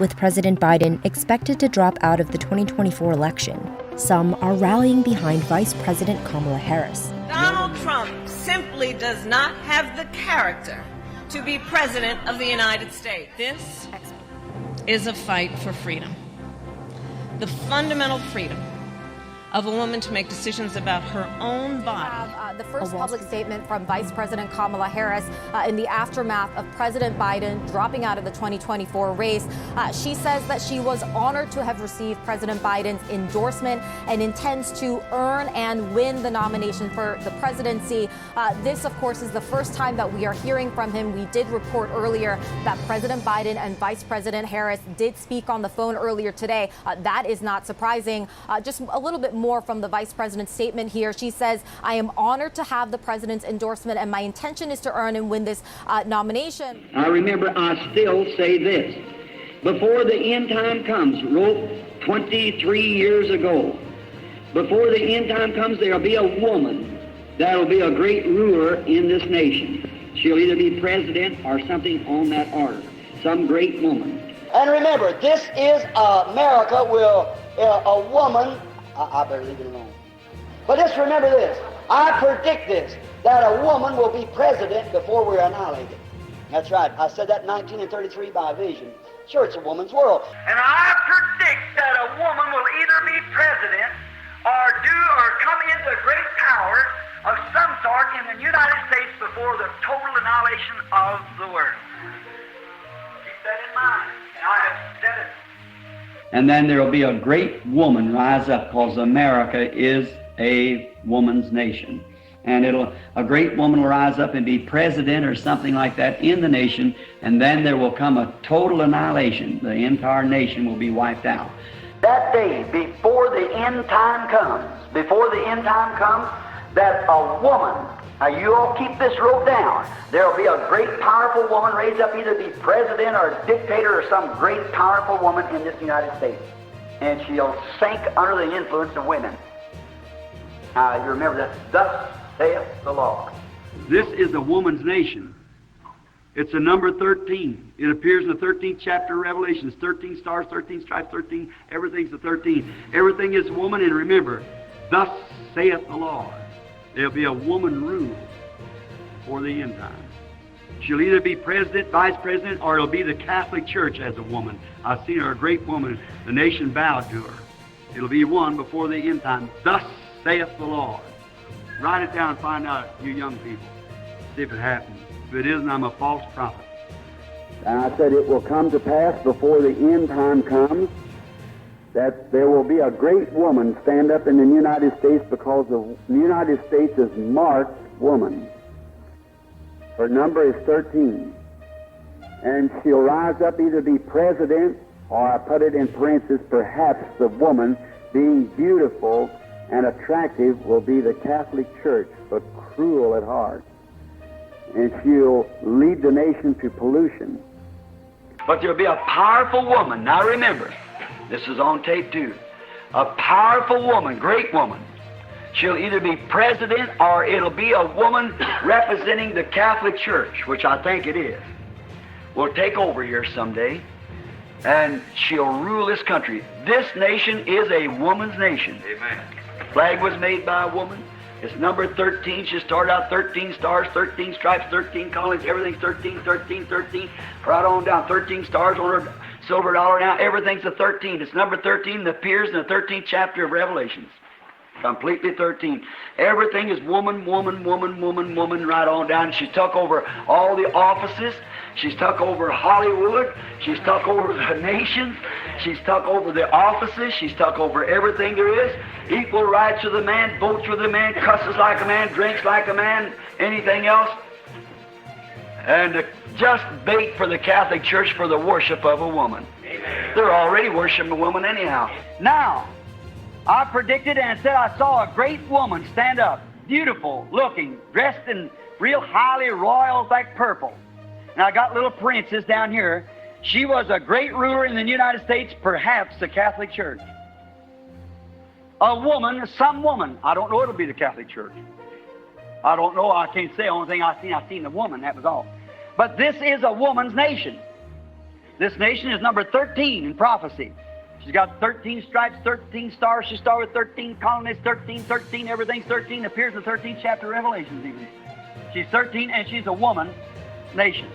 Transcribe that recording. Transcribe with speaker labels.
Speaker 1: With President Biden expected to drop out of the 2024 election, some are rallying behind Vice President Kamala Harris.
Speaker 2: Donald Trump simply does not have the character to be President of the United States. This is a fight for freedom. The fundamental freedom of a woman to make decisions about her own body.
Speaker 3: The first public statement from Vice President Kamala Harris in the aftermath of President Biden dropping out of the 2024 race. She says that she was honored to have received President Biden's endorsement and intends to earn and win the nomination for the presidency. This, of course, is the first time that we are hearing from him. We did report earlier that President Biden and Vice President Harris did speak on the phone earlier today. That is not surprising. Just a little bit more from the vice president's statement here. She says, I am honored to have the president's endorsement and my intention is to earn and win this nomination.
Speaker 4: I remember I still say this. Before the end time comes, wrote 23 years ago, before the end time comes, there'll be a woman that'll be a great ruler in this nation. She'll either be president or something on that order, some great woman.
Speaker 5: And remember, this is America will, a woman, I better leave it alone. But just remember this. I predict this, that a woman will be president before we're annihilated. That's right. I said that in 1933 by vision. Sure, it's a woman's world.
Speaker 6: And I predict that a woman will either be president or come into great power of some sort in the United States before the total annihilation of the world. Keep that in mind. And I have said it.
Speaker 4: And then there will be a great woman rise up, because America is a woman's nation. And a great woman will rise up and be president or something like that in the nation, and then there will come a total annihilation. The entire nation will be wiped out.
Speaker 5: That day, before the end time comes, that a woman, now you all keep this wrote down, there will be a great powerful woman raised up, either be president or dictator or some great powerful woman in this United States. And she'll sink under the influence of women. Now you remember that, thus saith the Lord.
Speaker 4: This is a woman's nation. It's a number 13. It appears in the 13th chapter of Revelation. It's 13 stars, 13 stripes, 13, everything's the 13. Everything is woman, and remember, thus saith the Lord. There'll be a woman rule for the end time. She'll either be president, vice president, or it'll be the Catholic Church as a woman. I've seen her, a great woman. The nation bowed to her. It'll be one before the end time. Thus saith the Lord. Write it down and find out, you young people. See if it happens. If it isn't, I'm a false prophet.
Speaker 7: And I said it will come to pass before the end time comes that there will be a great woman stand up in the United States, because the United States is marked woman. Her number is 13. And she'll rise up, either be president, or I put it in parentheses, perhaps the woman, being beautiful and attractive, will be the Catholic Church, but cruel at heart. And she'll lead the nation to pollution.
Speaker 4: But there'll be a powerful woman. Now remember, this is on tape too. A powerful woman, great woman. She'll either be president or it'll be a woman representing the Catholic Church, which I think it is. Will take over here someday, and she'll rule this country. This nation is a woman's nation.
Speaker 6: Amen.
Speaker 4: The flag was made by a woman. It's number 13. She started out 13 stars, 13 stripes, 13 colonies. Everything's 13, 13, 13. Right on down. 13 stars on her silver dollar now. Everything's a 13. It's number 13 that appears in the 13th chapter of Revelations. Completely 13. Everything is woman, woman, woman, woman, woman, right on down. She took over all the offices. She's took over Hollywood. She's took over the nations. She's took over the offices. She's took over everything there is. Equal rights of the man, votes for the man, cusses like a man, drinks like a man, anything else. And just bait for the Catholic Church for the worship of a woman.
Speaker 6: Amen.
Speaker 4: They're already worshiping a woman anyhow. Now, I predicted and said I saw a great woman stand up, beautiful looking, dressed in real highly royal like purple. And I got little princess down here. She was a great ruler in the United States, perhaps the Catholic Church. A woman, some woman. I don't know it'll be the Catholic Church. I don't know. I can't say. The only thing I seen the woman. That was all. But this is a woman's nation. This nation is number 13 in prophecy. She's got 13 stripes, 13 stars. She started with 13 colonies, 13, everything's 13. Appears in the 13th chapter of Revelation even. She's 13, and she's a woman nation.